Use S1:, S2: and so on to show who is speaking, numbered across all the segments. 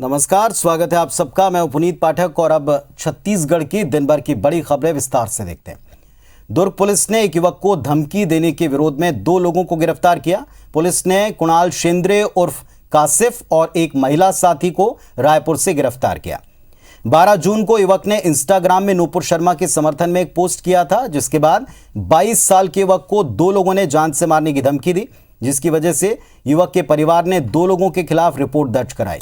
S1: नमस्कार, स्वागत है आप सबका। मैं पुनीत पाठक और अब छत्तीसगढ़ की दिन भर की बड़ी खबरें विस्तार से देखते हैं। दुर्ग पुलिस ने एक युवक को धमकी देने के विरोध में 2 लोगों को गिरफ्तार किया। पुलिस ने कुणाल शेंद्रे उर्फ कासिफ और एक महिला साथी को रायपुर से गिरफ्तार किया। 12 जून को युवक ने इंस्टाग्राम में नूपुर शर्मा के समर्थन में एक पोस्ट किया था, जिसके बाद 22 साल के युवक को 2 लोगों ने जान से मारने की धमकी दी, जिसकी वजह से युवक के परिवार ने 2 लोगों के खिलाफ रिपोर्ट दर्ज कराई।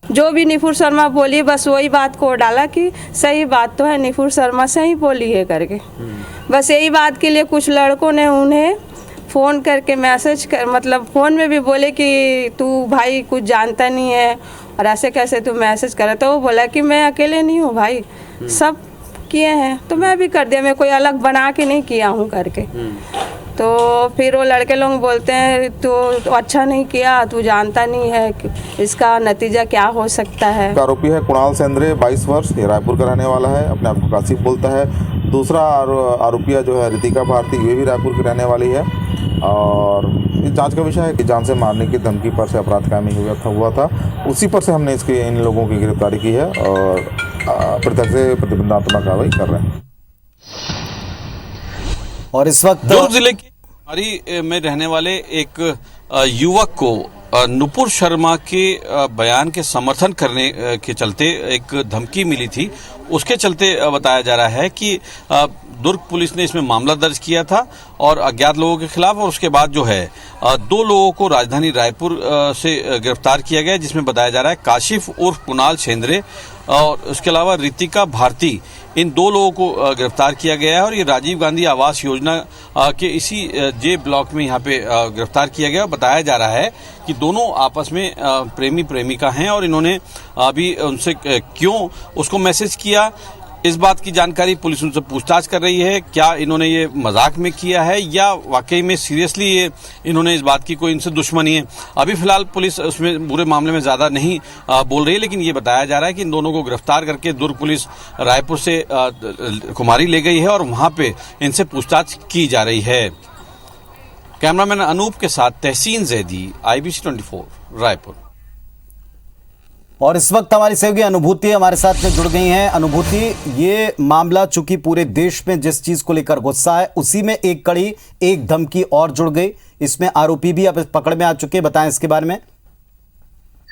S2: जो भी नुपुर शर्मा बोली बस वही बात को डाला कि सही बात तो है, नुपुर शर्मा से ही बोली है करके। बस यही बात के लिए कुछ लड़कों ने उन्हें फ़ोन करके मैसेज कर, मतलब फ़ोन में भी बोले कि तू भाई कुछ जानता नहीं है और ऐसे कैसे तू मैसेज करे। तो वो बोला कि मैं अकेले नहीं हूँ भाई, सब किए हैं तो मैं भी कर दिया, मैं कोई अलग बना के नहीं किया हूँ करके। तो फिर वो लड़के लोग बोलते हैं तो अच्छा नहीं किया, तू जानता नहीं है कि इसका नतीजा क्या हो सकता है।
S3: आरोपी है कुणाल शेंद्रे, 22 वर्ष, ये रायपुर का रहने वाला है, अपने आप को कासिफ बोलता है। दूसरा आरोपिया जो है रितिका भारती, ये भी रायपुर की रहने वाली है और इस जांच का विषय है कि जान से मारने की धमकी पर से अपराध कायमी हुआ था। उसी पर से हमने इन लोगों की गिरफ्तारी की है और प्रत्यक्ष से प्रतिबंधात्मक कार्रवाई कर रहे हैं।
S1: और इस वक्त
S4: दुर्ग जिले की हमारी में रहने वाले एक युवक को नुपुर शर्मा के बयान के समर्थन करने के चलते एक धमकी मिली थी। उसके चलते बताया जा रहा है कि दुर्ग पुलिस ने इसमें मामला दर्ज किया था और अज्ञात लोगों के खिलाफ, और उसके बाद जो है 2 लोगों को राजधानी रायपुर से गिरफ्तार किया गया, जिसमें बताया जा रहा है काशिफ उर्फ कुणाल शेंद्रे और उसके अलावा रितिका भारती, इन 2 लोगों को गिरफ्तार किया गया है। और ये राजीव गांधी आवास योजना के इसी जे ब्लॉक में यहाँ पे गिरफ्तार किया गया। बताया जा रहा है कि दोनों आपस में प्रेमी प्रेमिका हैं और इन्होंने अभी उनसे क्यों उसको मैसेज किया, इस बात की जानकारी पुलिस उनसे पूछताछ कर रही है। क्या इन्होंने ये मजाक में किया है या वाकई में सीरियसली ये इन्होंने इस बात की कोई इनसे दुश्मनी है। अभी फिलहाल पुलिस उसमें पूरे मामले में ज्यादा नहीं बोल रही है, लेकिन ये बताया जा रहा है कि इन दोनों को गिरफ्तार करके दुर्ग पुलिस रायपुर से कुमारी ले गई है और वहां पे इनसे पूछताछ की जा रही है। कैमरामैन अनूप के साथ तहसीन जैदी, IBC 24 रायपुर।
S1: और इस वक्त हमारी सहयोगी अनुभूति हमारे साथ में जुड़ गई हैं। अनुभूति, ये मामला चूंकि पूरे देश में जिस चीज को लेकर गुस्सा है, उसी में एक कड़ी, एक धमकी और जुड़ गई। इसमें आरोपी भी अब पकड़ में आ चुके हैं, बताएं इसके बारे में।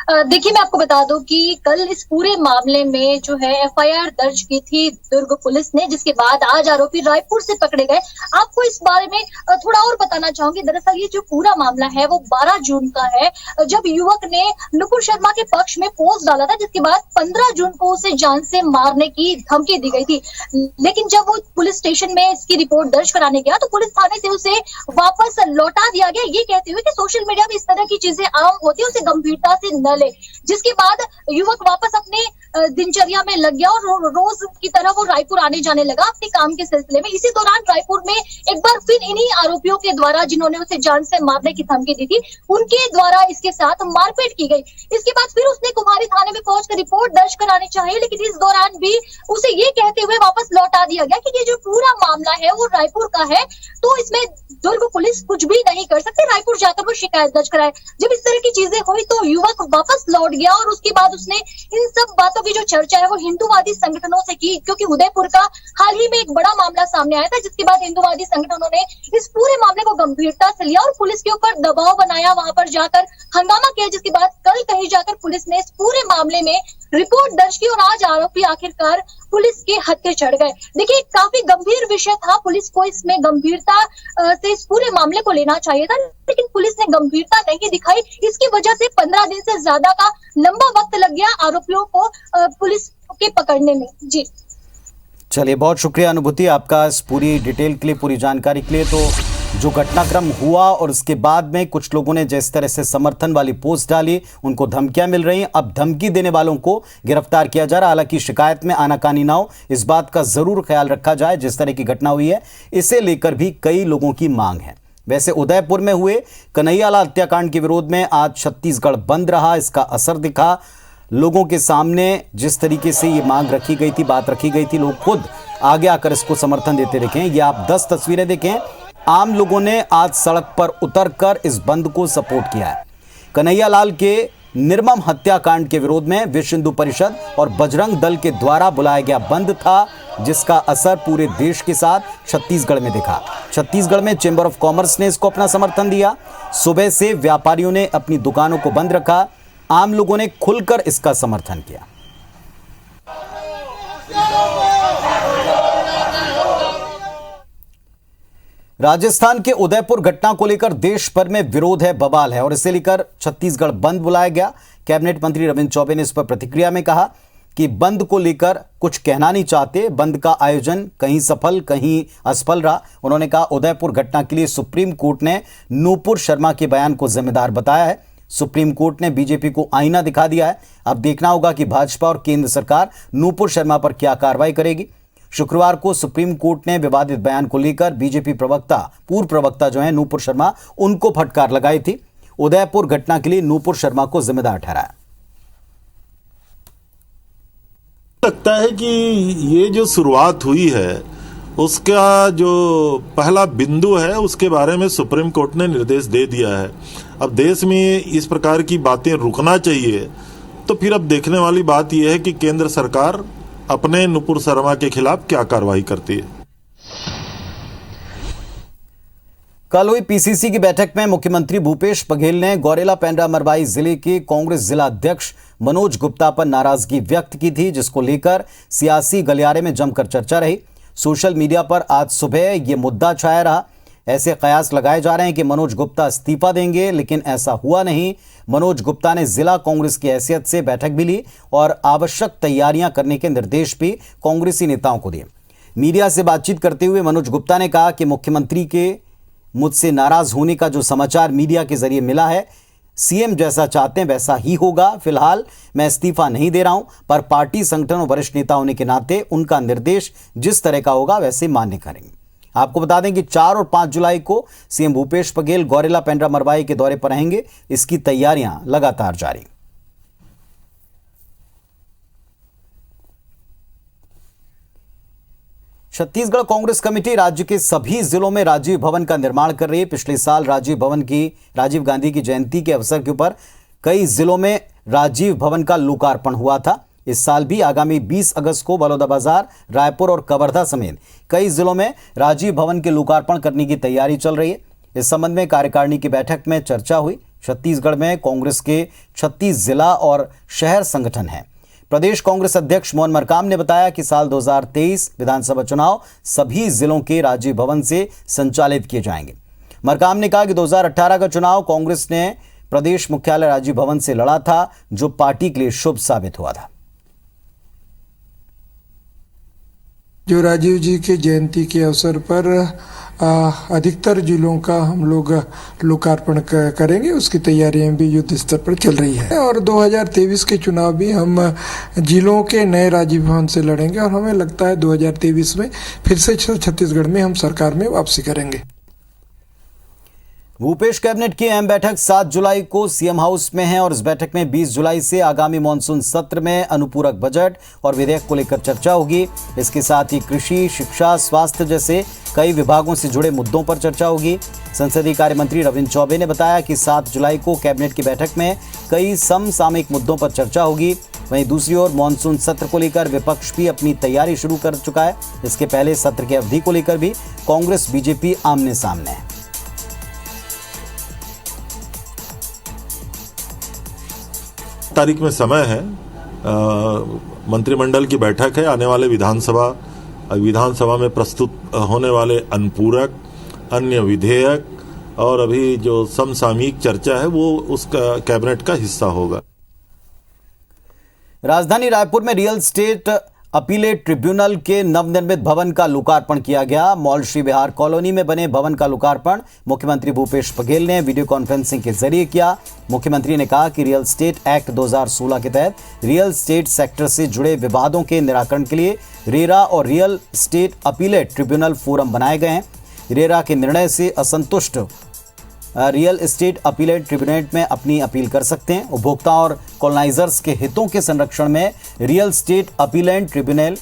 S5: देखिए, मैं आपको बता दूं कि कल इस पूरे मामले में जो है FIR दर्ज की थी दुर्ग पुलिस ने, जिसके बाद आज आरोपी रायपुर से पकड़े गए। आपको इस बारे में थोड़ा और बताना चाहूंगी। दरअसल ये जो पूरा मामला है वो 12 जून का है, जब युवक ने नुपुर शर्मा के पक्ष में पोस्ट डाला था, जिसके बाद 15 जून को उसे जान से मारने की धमकी दी गई थी। लेकिन जब वो पुलिस स्टेशन में इसकी रिपोर्ट दर्ज कराने गया तो पुलिस थाने से उसे वापस लौटा दिया गया, ये कहते हुए कि सोशल मीडिया में इस तरह की चीजें आम होती है, उसे गंभीरता से न ले। जिसके बाद युवक वापस अपने दिनचर्या में लग गया और रोज की तरह वो रायपुर आने जाने लगा अपने काम के सिलसिले में। इसी दौरान रायपुर में एक बार फिर इन्हीं आरोपियों के द्वारा, जिन्होंने उसे जान से मारने की धमकी दी थी, उनके द्वारा इसके साथ मारपीट की गई। इसके बाद फिर उसने कुमारी थाने में पहुंचकर रिपोर्ट दर्ज करानी चाहिए, लेकिन इस दौरान भी उसे ये कहते हुए वापस लौटा दिया गया कि ये जो पूरा मामला है वो रायपुर का है, तो इसमें दुर्ग पुलिस कुछ भी नहीं कर सकती, रायपुर जाकर वो शिकायत दर्ज कराए। जब इस तरह की चीजें हुई तो युवक वापस लौट गया और उसके बाद उसने इन सब बातों की जो चर्चा है वो हिंदूवादी संगठनों से की, क्योंकि उदयपुर का हाल ही में एक बड़ा मामला सामने आया था, जिसके बाद हिंदूवादी संगठनों ने इस पूरे मामले को गंभीरता से लिया और पुलिस के ऊपर दबाव बनाया, वहां पर जाकर हंगामा किया, जिसके बाद कल कहीं जाकर पुलिस ने इस पूरे मामले में रिपोर्ट दर्ज की और आज आरोपी आखिरकार पुलिस के हत्थे चढ़ गए। देखिए, काफी गंभीर विषय था, पुलिस को इसमें गंभीरता से इस पूरे मामले को लेना चाहिए था, लेकिन पुलिस ने गंभीरता नहीं दिखाई। इसकी वजह से 15 दिन से ज्यादा का लंबा वक्त लग गया आरोपियों को पुलिस के पकड़ने में। जी
S1: चलिए, बहुत शुक्रिया अनुभूति आपका इस पूरी डिटेल के लिए, पूरी जानकारी के लिए। तो जो घटनाक्रम हुआ और उसके बाद में कुछ लोगों ने जिस तरह से समर्थन वाली पोस्ट डाली, उनको धमकियां मिल रही हैं। अब धमकी देने वालों को गिरफ्तार किया जा रहा है। हालांकि शिकायत में आनाकानी ना हो, इस बात का जरूर ख्याल रखा जाए। जिस तरह की घटना हुई है, इसे लेकर भी कई लोगों की मांग है। वैसे उदयपुर में हुए कन्हैयालाल हत्याकांड के विरोध में आज छत्तीसगढ़ बंद रहा। इसका असर दिखा लोगों के सामने। जिस तरीके से ये मांग रखी गई थी, बात रखी गई थी, लोग खुद आगे आकर इसको समर्थन देते दिखे। ये आप 10 तस्वीरें देखें आम लोगों ने आज सड़क पर उतरकर इस बंद को सपोर्ट किया है। कन्हैयालाल के निर्मम हत्याकांड के विरोध में विश्व हिंदू परिषद और बजरंग दल के द्वारा बुलाया गया बंद था, जिसका असर पूरे देश के साथ छत्तीसगढ़ में दिखा। छत्तीसगढ़ में चेंबर ऑफ कॉमर्स ने इसको अपना समर्थन दिया। सुबह से व्यापारियों ने अपनी दुकानों को बंद रखा। आम लोगों ने खुलकर इसका समर्थन किया। राजस्थान के उदयपुर घटना को लेकर देश भर में विरोध है, बवाल है और इसे लेकर छत्तीसगढ़ बंद बुलाया गया। कैबिनेट मंत्री रविंद्र चौबे ने इस पर प्रतिक्रिया में कहा कि बंद को लेकर कुछ कहना नहीं चाहते। बंद का आयोजन कहीं सफल कहीं असफल रहा। उन्होंने कहा उदयपुर घटना के लिए सुप्रीम कोर्ट ने नूपुर शर्मा के बयान को जिम्मेदार बताया है। सुप्रीम कोर्ट ने बीजेपी को आईना दिखा दिया है। अब देखना होगा कि भाजपा और केंद्र सरकार नूपुर शर्मा पर क्या कार्रवाई करेगी। शुक्रवार को सुप्रीम कोर्ट ने विवादित बयान को लेकर बीजेपी प्रवक्ता, पूर्व प्रवक्ता जो है नूपुर शर्मा, उनको फटकार लगाई थी। उदयपुर घटना के लिए नूपुर शर्मा को जिम्मेदार ठहराया।
S6: लगता है कि ये जो शुरुआत हुई है उसका जो पहला बिंदु है उसके बारे में सुप्रीम कोर्ट ने निर्देश दे दिया है। अब देश में इस प्रकार की बातें रुकना चाहिए। तो फिर अब देखने वाली बात यह है कि केंद्र सरकार अपने नूपुर शर्मा के खिलाफ क्या कार्रवाई करती है।
S1: कल हुई पीसीसी की बैठक में मुख्यमंत्री भूपेश बघेल ने गौरेला पेंड्रा मरवाई जिले के कांग्रेस जिला अध्यक्ष मनोज गुप्ता पर नाराजगी व्यक्त की थी, जिसको लेकर सियासी गलियारे में जमकर चर्चा रही। सोशल मीडिया पर आज सुबह यह मुद्दा छाया रहा। ऐसे कयास लगाए जा रहे हैं कि मनोज गुप्ता इस्तीफा देंगे, लेकिन ऐसा हुआ नहीं। मनोज गुप्ता ने जिला कांग्रेस की हैसियत से बैठक भी ली और आवश्यक तैयारियां करने के निर्देश भी कांग्रेसी नेताओं को दिए। मीडिया से बातचीत करते हुए मनोज गुप्ता ने कहा कि मुख्यमंत्री के मुझसे नाराज होने का जो समाचार मीडिया के जरिए मिला है, सीएम जैसा चाहते हैं वैसा ही होगा। फिलहाल मैं इस्तीफा नहीं दे रहा हूं, पर पार्टी संगठन और वरिष्ठ नेता होने के नाते उनका निर्देश जिस तरह का होगा वैसे मान्य करेंगे। आपको बता दें कि 4 और 5 जुलाई को सीएम भूपेश बघेल गौरेला पेंड्रा मरवाई के दौरे पर रहेंगे। इसकी तैयारियां लगातार जारी। छत्तीसगढ़ कांग्रेस कमेटी राज्य के सभी जिलों में राजीव भवन का निर्माण कर रही है। पिछले साल राजीव गांधी की जयंती के अवसर के ऊपर कई जिलों में राजीव भवन का लोकार्पण हुआ था। इस साल भी आगामी 20 अगस्त को बलौदाबाजार, रायपुर और कवर्धा समेत कई जिलों में राजीव भवन के लोकार्पण करने की तैयारी चल रही है। इस संबंध में कार्यकारिणी की बैठक में चर्चा हुई। छत्तीसगढ़ में कांग्रेस के 36 जिला और शहर संगठन हैं। प्रदेश कांग्रेस अध्यक्ष मोहन मरकाम ने बताया कि साल 2023 विधानसभा चुनाव सभी जिलों के राजीव भवन से संचालित किए जाएंगे। मरकाम ने कहा कि 2018 का चुनाव कांग्रेस ने प्रदेश मुख्यालय राजीव भवन से लड़ा था, जो पार्टी के लिए शुभ साबित हुआ था।
S7: जो राजीव जी के जयंती के अवसर पर अधिकतर जिलों का हम लोग लोकार्पण करेंगे, उसकी तैयारियां भी युद्ध स्तर पर चल रही है। और 2023 के चुनाव भी हम जिलों के नए राजीव भवन से लड़ेंगे और हमें लगता है 2023 में फिर से छत्तीसगढ़ में हम सरकार में वापसी करेंगे।
S1: भूपेश कैबिनेट की अहम बैठक 7 जुलाई को सीएम हाउस में है और इस बैठक में 20 जुलाई से आगामी मानसून सत्र में अनुपूरक बजट और विधेयक को लेकर चर्चा होगी। इसके साथ ही कृषि, शिक्षा, स्वास्थ्य जैसे कई विभागों से जुड़े मुद्दों पर चर्चा होगी। संसदीय कार्य मंत्री रविंद्र चौबे ने बताया कि 7 जुलाई को कैबिनेट की बैठक में कई समसामयिक मुद्दों पर चर्चा होगी। वहीं दूसरी ओर मानसून सत्र को लेकर विपक्ष भी अपनी तैयारी शुरू कर चुका है। इसके पहले सत्र की अवधि को लेकर भी कांग्रेस बीजेपी आमने सामने है।
S6: तारीख में समय है, मंत्रिमंडल की बैठक है, आने वाले विधानसभा में प्रस्तुत होने वाले अनुपूरक, अन्य विधेयक और अभी जो समसामयिक चर्चा है वो उसका कैबिनेट का हिस्सा होगा।
S1: राजधानी रायपुर में रियल एस्टेट अपीलेट ट्रिब्यूनल के नवनिर्मित भवन का लोकार्पण किया गया। मॉल श्री विहार कॉलोनी में बने भवन का लोकार्पण मुख्यमंत्री भूपेश बघेल ने वीडियो कॉन्फ्रेंसिंग के जरिए किया। मुख्यमंत्री ने कहा कि रियल एस्टेट एक्ट 2016 के तहत रियल एस्टेट सेक्टर से जुड़े विवादों के निराकरण के लिए रेरा और real estate appellate tribunal forum बनाए गए हैं। रेरा के निर्णय से असंतुष्ट रियल एस्टेट अपीलेट ट्रिब्यूनल में अपनी अपील कर सकते हैं। उपभोक्ता और कॉलोनाइजर्स के हितों के संरक्षण में रियल एस्टेट अपीलेट ट्रिब्यूनल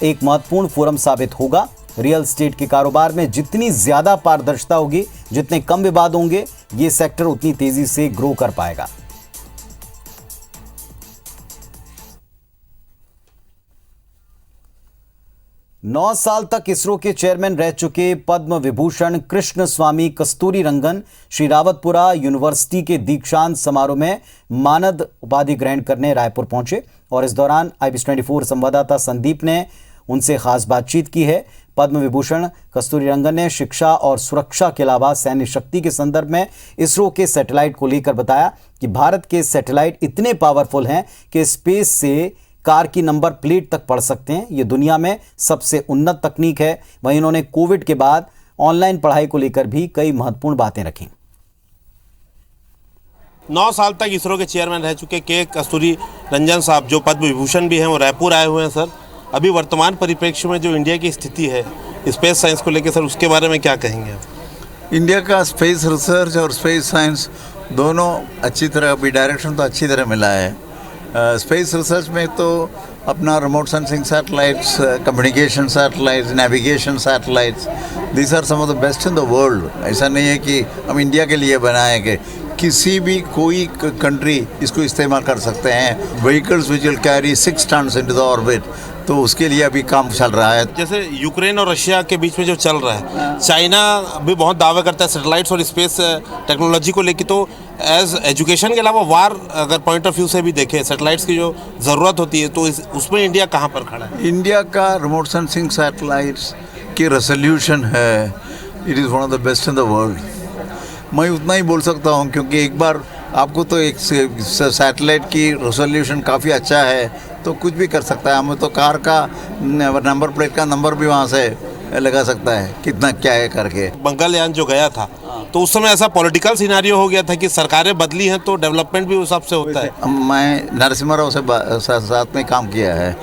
S1: एक महत्वपूर्ण फोरम साबित होगा। रियल एस्टेट के कारोबार में जितनी ज्यादा पारदर्शिता होगी, जितने कम विवाद होंगे, ये सेक्टर उतनी तेजी से ग्रो कर पाएगा। नौ साल तक इसरो के चेयरमैन रह चुके पद्म विभूषण कृष्ण स्वामी कस्तूरीरंगन श्रीरावतपुरा यूनिवर्सिटी के दीक्षांत समारोह में मानद उपाधि ग्रहण करने रायपुर पहुंचे और इस दौरान IBC 24 संवाददाता संदीप ने उनसे खास बातचीत की है। पद्म विभूषण कस्तूरीरंगन ने शिक्षा और सुरक्षा के अलावा सैन्य शक्ति के संदर्भ में इसरो के सैटेलाइट को लेकर बताया कि भारत के सैटेलाइट इतने पावरफुल हैं कि स्पेस से कार की नंबर प्लेट तक पढ़ सकते हैं। ये दुनिया में सबसे उन्नत तकनीक है। वहीं उन्होंने कोविड के बाद ऑनलाइन पढ़ाई को लेकर भी कई महत्वपूर्ण बातें रखी।
S8: 9 साल तक इसरो के चेयरमैन रह चुके के कस्तूरी रंजन साहब, जो पद्म विभूषण भी हैं, वो रायपुर आए हुए हैं। सर, अभी वर्तमान परिप्रेक्ष्य में जो इंडिया की स्थिति है स्पेस साइंस को लेकर, सर उसके बारे में क्या कहेंगे?
S9: इंडिया का स्पेस रिसर्च और स्पेस साइंस दोनों अच्छी तरह, अभी डायरेक्शन तो अच्छी तरह मिला है। स्पेस रिसर्च में तो अपना remote sensing satellites, communication satellites, navigation satellites, these are some of the best in the world. ऐसा नहीं है कि हम इंडिया के लिए बनाए कि किसी भी कोई कंट्री इसको इस्तेमाल कर सकते हैं। Vehicles which will carry 6 tons into the orbit, तो उसके लिए अभी काम चल रहा है।
S8: जैसे यूक्रेन और रशिया के बीच में जो चल रहा है, चाइना भी बहुत दावा करता है सैटेलाइट्स और स्पेस टेक्नोलॉजी को लेकर। तो एज एजुकेशन के अलावा वार अगर पॉइंट ऑफ व्यू से भी देखें, सैटेलाइट्स की जो ज़रूरत होती है, तो उसमें इंडिया कहाँ पर खड़ा है?
S9: इंडिया का रिमोट सेंसिंग सैटेलाइट्स की रेजोल्यूशन है, it is one of the best in the world. मैं उतना ही बोल सकता हूँ, क्योंकि एक बार आपको तो एक सैटेलाइट की रेजोल्यूशन काफ़ी अच्छा है तो कुछ भी कर सकता है। हमें तो कार का नंबर प्लेट का नंबर भी वहाँ से लगा सकता है, कितना क्या है करके।
S8: मंगलयान जो गया था, तो उस समय ऐसा पॉलिटिकल सिनारियो हो गया था कि सरकारें बदली हैं तो डेवलपमेंट भी उस हिसाब से होता है।
S9: मैं नरसिम्हा राव से साथ में काम किया है,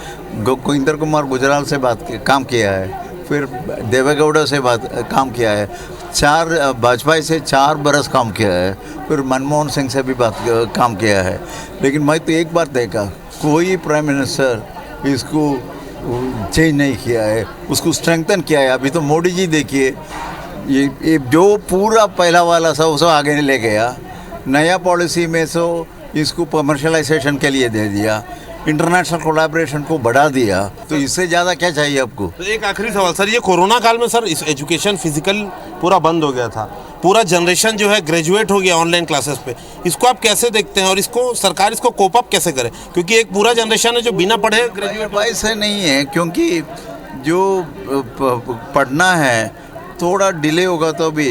S9: इंद्र कुमार गुजराल से काम किया है, फिर देवेगौड़ा से काम किया है, वाजपेयी से 4 बरस काम किया है, फिर मनमोहन सिंह से भी काम किया है। लेकिन मैं तो एक बार देखा, कोई प्राइम मिनिस्टर इसको चेंज नहीं किया है, उसको स्ट्रेंथन किया है। अभी तो मोदी जी देखिए, ये जो पूरा पहला वाला सा उसे आगे नहीं ले गया, नया पॉलिसी में सो इसको कमर्शलाइजेशन के लिए दे दिया, इंटरनेशनल कोलैबोरेशन को बढ़ा दिया, तो इससे ज़्यादा क्या चाहिए आपको?
S8: तो एक आखिरी सवाल सर, ये कोरोना काल में सर इस एजुकेशन फिजिकल पूरा बंद हो गया था, पूरा जनरेशन जो है ग्रेजुएट हो गया ऑनलाइन क्लासेस पे, इसको आप कैसे देखते हैं और इसको सरकार इसको कोप अप कैसे करे? क्योंकि एक पूरा जनरेशन है जो बिना पढ़े ग्रेजुएट।
S9: ऐसे नहीं है, क्योंकि जो पढ़ना है थोड़ा डिले होगा तो भी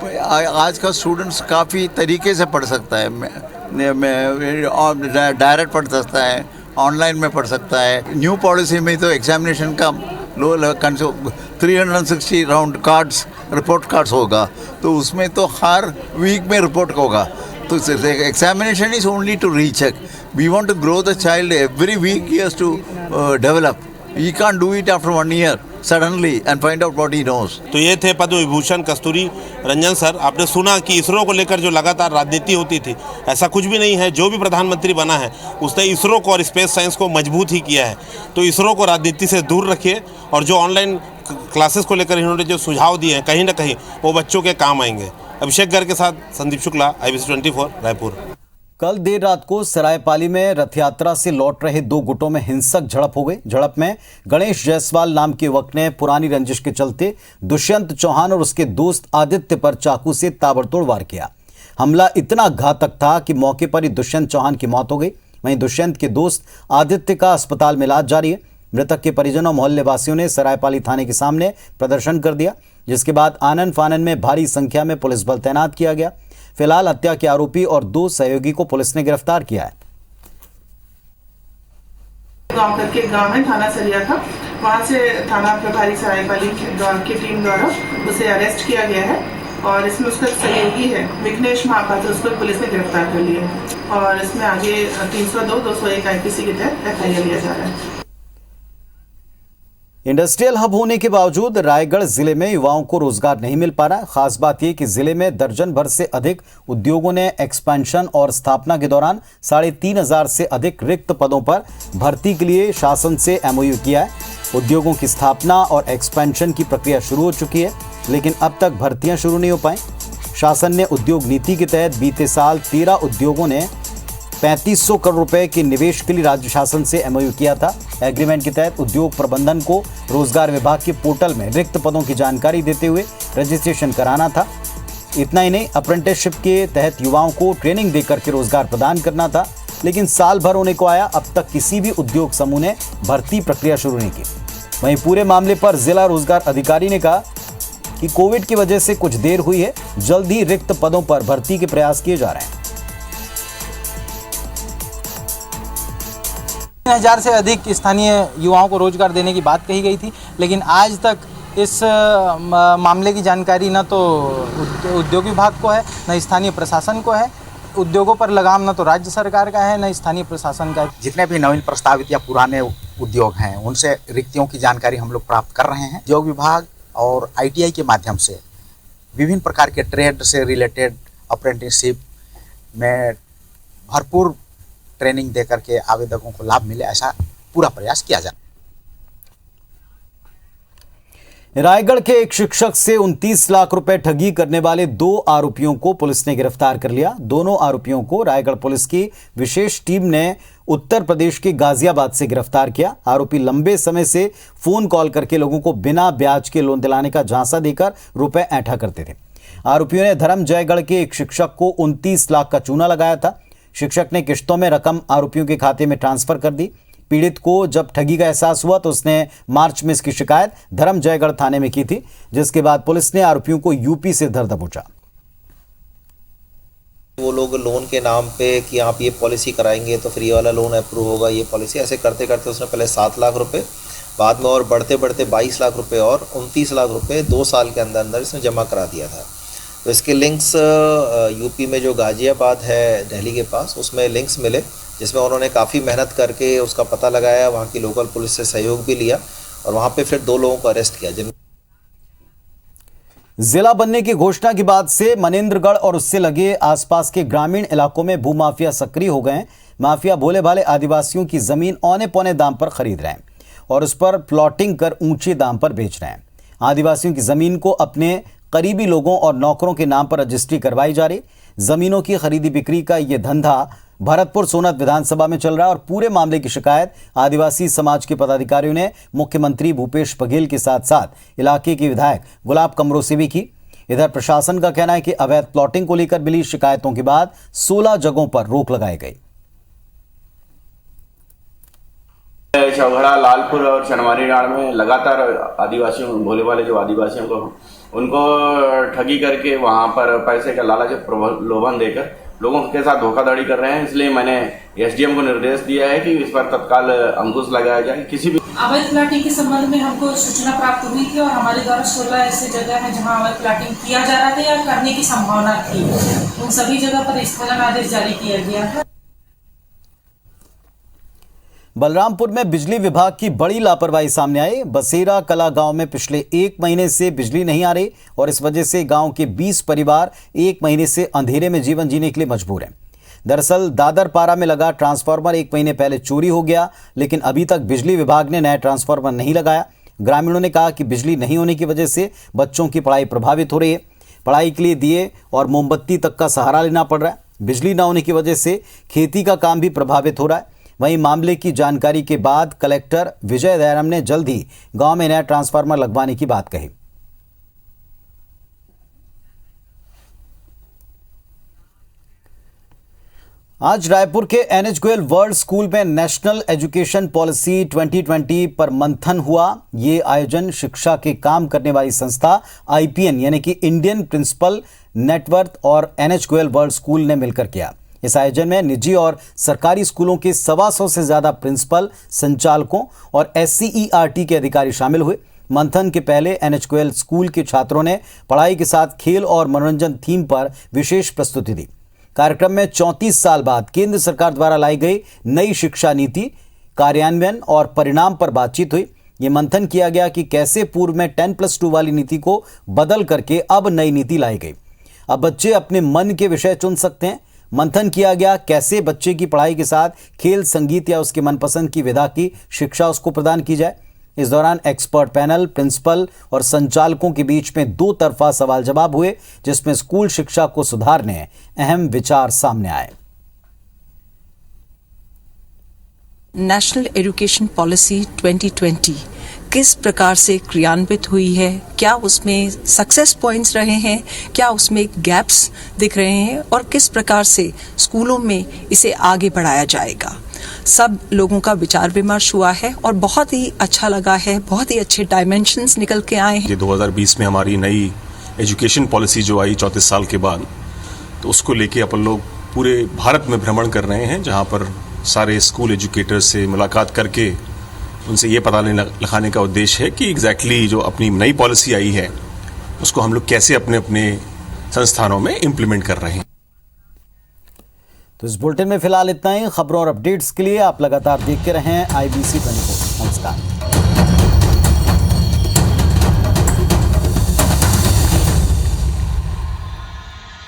S9: आज का स्टूडेंट्स काफ़ी तरीके से पढ़ सकता है। डायरेक्ट पढ़ सकता है, ऑनलाइन में पढ़ सकता है। न्यू पॉलिसी में तो एग्जामिनेशन का 360 राउंड कार्ड्स, रिपोर्ट कार्ड्स होगा, तो उसमें तो हर वीक में रिपोर्ट होगा। तो examination is only to recheck. We want to grow the child every week, he has to develop. You can't do it after 1 year suddenly and find out what he knows.
S8: तो ये थे पद्म विभूषण कस्तूरी Ranjan sir. आपने सुना कि इसरो को लेकर जो लगातार राजनीति होती थी, ऐसा कुछ भी नहीं है। जो भी प्रधानमंत्री बना है उसने इसरो को और स्पेस साइंस को मजबूत ही किया है। तो इसरो को राजनीति से दूर रखिए और जो ऑनलाइन क्लासेस को लेकर इन्होंने जो सुझाव दिए हैं, कहीं ना कहीं वो बच्चों के काम आएंगे। अभिषेक गर्ग के साथ संदीप शुक्ला, IBC 24 रायपुर।
S1: कल देर रात को सरायपाली में रथ यात्रा से लौट रहे 2 गुटों में हिंसक झड़प हो गई। झड़प में गणेश जायसवाल नाम के युवक ने पुरानी रंजिश के चलते दुष्यंत चौहान और उसके दोस्त आदित्य पर चाकू से ताबड़तोड़ वार किया। हमला इतना घातक था कि मौके पर ही दुष्यंत चौहान की मौत हो गई। वहीं दुष्यंत के दोस्त आदित्य का अस्पताल में इलाज जारी है। मृतक के परिजनों और मोहल्ले वासियों ने सरायपाली थाने के सामने प्रदर्शन कर दिया, जिसके बाद आनन फानन में भारी संख्या में पुलिस बल तैनात किया गया। फिलहाल हत्या के आरोपी और 2 सहयोगी को पुलिस ने गिरफ्तार किया है।
S10: गांव करके गांव है, थाना सरिया था, वहां से थाना प्रभारी सरायपाली की टीम द्वारा उसे अरेस्ट किया गया है और इसमें उसका सहयोगी है विघ्नेश महापात्र, उसको पुलिस ने गिरफ्तार कर लिया है और इसमें आगे 302, 201 IPC के तहत FIR लिया जा रहा है।
S1: इंडस्ट्रियल हब होने के बावजूद रायगढ़ जिले में युवाओं को रोजगार नहीं मिल पा रहा है। खास बात यह कि जिले में दर्जन भर से अधिक उद्योगों ने एक्सपेंशन और स्थापना के दौरान 3,500 से अधिक रिक्त पदों पर भर्ती के लिए शासन से MOU किया है। उद्योगों की स्थापना और एक्सपेंशन की प्रक्रिया शुरू हो चुकी है, लेकिन अब तक भर्तियां शुरू नहीं हो पाई। शासन ने उद्योग नीति के तहत बीते साल 13 उद्योगों ने 3500 करोड़ रुपए के निवेश के लिए राज्य शासन से एमओयू किया था। एग्रीमेंट के तहत उद्योग प्रबंधन को रोजगार विभाग के पोर्टल में रिक्त पदों की जानकारी देते हुए रजिस्ट्रेशन कराना था। इतना ही नहीं, अप्रेंटिसशिप के तहत युवाओं को ट्रेनिंग देकर के रोजगार प्रदान करना था, लेकिन साल भर होने को आया, अब तक किसी भी उद्योग समूह ने भर्ती प्रक्रिया शुरू नहीं की। वहीं पूरे मामले पर जिला रोजगार अधिकारी ने कहा कि कोविड की वजह से कुछ देर हुई है, जल्द ही रिक्त पदों पर भर्ती के प्रयास किए जा रहे हैं।
S11: 3000 से अधिक स्थानीय युवाओं को रोजगार देने की बात कही गई थी, लेकिन आज तक इस मामले की जानकारी न तो उद्योग विभाग को है, न स्थानीय प्रशासन को है। उद्योगों पर लगाम न तो राज्य सरकार का है, न स्थानीय प्रशासन का है।
S12: जितने भी नवीन प्रस्तावित या पुराने उद्योग हैं, उनसे रिक्तियों की जानकारी हम लोग प्राप्त कर रहे हैं। उद्योग विभाग और ITI के माध्यम से विभिन्न प्रकार के ट्रेड से रिलेटेड अप्रेंटिसशिप में भरपूर ट्रेनिंग दे करके आवेदकों को लाभ मिले, ऐसा पूरा प्रयास किया जाए।
S1: रायगढ़ के एक शिक्षक से 29 लाख रुपए ठगी करने वाले 2 आरोपियों को पुलिस ने गिरफ्तार कर लिया। दोनों आरोपियों को रायगढ़ पुलिस की विशेष टीम ने उत्तर प्रदेश के गाजियाबाद से गिरफ्तार किया। आरोपी लंबे समय से फोन कॉल करके लोगों को बिना ब्याज के लोन दिलाने का झांसा देकर रुपए ऐंठा करते थे। आरोपियों ने धर्मजयगढ़ के एक शिक्षक को 29 लाख का चूना लगाया था। शिक्षक ने किश्तों में रकम आरोपियों के खाते में ट्रांसफर कर दी। पीड़ित को जब ठगी का एहसास हुआ तो उसने मार्च में इसकी शिकायत धर्मजयगढ़ थाने में की थी, जिसके बाद पुलिस ने आरोपियों को यूपी से धर दबोचा।
S13: वो लोग लोन के नाम पे कि आप ये पॉलिसी कराएंगे तो फ्री वाला लोन अप्रूव होगा, ये पॉलिसी ऐसे करते करते उसने पहले 7 लाख रुपए, बाद में और बढ़ते बढ़ते 22 लाख रुपए और 29 लाख रुपए 2 साल के अंदर अंदर इसने जमा करा दिया था। तो इसके लिंक्स यूपी में जो गाजियाबाद है दिल्ली के पास, उसमें लिंक्स मिले, जिसमें उन्होंने काफ़ी मेहनत करके उसका पता लगाया, वहाँ की लोकल पुलिस से सहयोग भी लिया और वहाँ पे फिर 2 लोगों को अरेस्ट किया।
S1: जिला बनने की घोषणा के बाद से मनेंद्रगढ़ और उससे लगे आसपास के ग्रामीण इलाकों में भूमाफिया सक्रिय हो गए हैं। माफिया भोले भाले आदिवासियों की जमीन औने पौने दाम पर खरीद रहे हैं और उस पर प्लॉटिंग कर ऊंचे दाम पर बेच रहे हैं। आदिवासियों की जमीन को अपने करीबी लोगों और नौकरों के नाम पर रजिस्ट्री करवाई जा रही। जमीनों की खरीदी बिक्री का यह धंधा भरतपुर सोनत विधानसभा में चल रहा है और पूरे मामले की शिकायत आदिवासी समाज के पदाधिकारियों ने मुख्यमंत्री भूपेश बघेल के साथ साथ इलाके के विधायक गुलाब कमरों से भी की। इधर प्रशासन का कहना है कि अवैध प्लॉटिंग को लेकर मिली शिकायतों के बाद 16 जगहों पर रोक लगाई गई।
S14: चौघड़ा, लालपुर और शनवारी नाड़ में लगातार आदिवासियों, भोले वाले जो आदिवासियों को उनको ठगी करके वहां पर पैसे का लालच प्रलोभन देकर लोगों के साथ धोखाधड़ी कर रहे हैं। इसलिए मैंने SDM को निर्देश दिया है कि इस पर तत्काल अंकुश लगाया जाए। किसी भी
S15: अवैध प्लाटिंग के संबंध में हमको सूचना प्राप्त हुई थी और हमारे द्वारा 16 ऐसे जगह है जहां अवैध प्लाटिंग किया जा रहा था या करने की संभावना थी। उन सभी जगह पर स्थगन आदेश जारी किया गया है।
S1: बलरामपुर में बिजली विभाग की बड़ी लापरवाही सामने आई। बसेरा कला गांव में पिछले 1 महीने से बिजली नहीं आ रही और इस वजह से गांव के 20 परिवार 1 महीने से अंधेरे में जीवन जीने के लिए मजबूर हैं। दरअसल दादरपारा में लगा ट्रांसफार्मर 1 महीने पहले चोरी हो गया, लेकिन अभी तक बिजली विभाग ने नया ट्रांसफार्मर नहीं लगाया। ग्रामीणों ने कहा कि बिजली नहीं होने की वजह से बच्चों की पढ़ाई प्रभावित हो रही है। पढ़ाई के लिए दिए और मोमबत्ती तक का सहारा लेना पड़ रहा है। बिजली न होने की वजह से खेती का काम भी प्रभावित हो रहा है। वहीं मामले की जानकारी के बाद कलेक्टर विजय दयाराम ने जल्द ही गांव में नया ट्रांसफार्मर लगवाने की बात कही। आज रायपुर के NH गोयल वर्ल्ड स्कूल में नेशनल एजुकेशन पॉलिसी 2020 पर मंथन हुआ। ये आयोजन शिक्षा के काम करने वाली संस्था IPN यानी कि इंडियन प्रिंसिपल नेटवर्क और NH गोयल वर्ल्ड स्कूल ने मिलकर किया। इस आयोजन में निजी और सरकारी स्कूलों के 125 से ज्यादा प्रिंसिपल, संचालकों और SCERT के अधिकारी शामिल हुए। मंथन के पहले NH गोयल स्कूल के छात्रों ने पढ़ाई के साथ खेल और मनोरंजन थीम पर विशेष प्रस्तुति दी। कार्यक्रम में 34 साल बाद केंद्र सरकार द्वारा लाई गई नई शिक्षा नीति, कार्यान्वयन और परिणाम पर बातचीत हुई। ये मंथन किया गया कि कैसे पूर्व में 10+2 वाली नीति को बदल करके अब नई नीति लाई गई। अब बच्चे अपने मन के विषय चुन सकते हैं। मंथन किया गया कैसे बच्चे की पढ़ाई के साथ खेल, संगीत या उसके मनपसंद की विधा की शिक्षा उसको प्रदान की जाए। इस दौरान एक्सपर्ट पैनल, प्रिंसिपल और संचालकों के बीच में दो तरफा सवाल जवाब हुए, जिसमें स्कूल शिक्षा को सुधारने अहम विचार सामने आए।
S16: नेशनल एजुकेशन पॉलिसी 2020 किस प्रकार से क्रियान्वित हुई है, क्या उसमें सक्सेस पॉइंट्स रहे हैं, क्या उसमें गैप्स दिख रहे हैं और किस प्रकार से स्कूलों में इसे आगे बढ़ाया जाएगा। सब लोगों का विचार विमर्श हुआ है और बहुत ही अच्छा लगा है, बहुत ही अच्छे डायमेंशंस निकल के आए हैं।
S17: 2020 में हमारी नई एजुकेशन पॉलिसी जो आई 34 साल के बाद, तो उसको लेके अपन लोग पूरे भारत में भ्रमण कर रहे हैं, जहां पर सारे स्कूल एजुकेटर्स से मुलाकात करके उनसे ये पता लगाने का उद्देश्य है कि एग्जैक्टली जो अपनी नई पॉलिसी आई है उसको हम लोग कैसे अपने अपने संस्थानों में इम्प्लीमेंट कर रहे हैं।
S1: तो इस बुलेटिन में फिलहाल इतना ही। खबरों और अपडेट्स के लिए आप लगातार देखते रहें IBC 24। नमस्कार।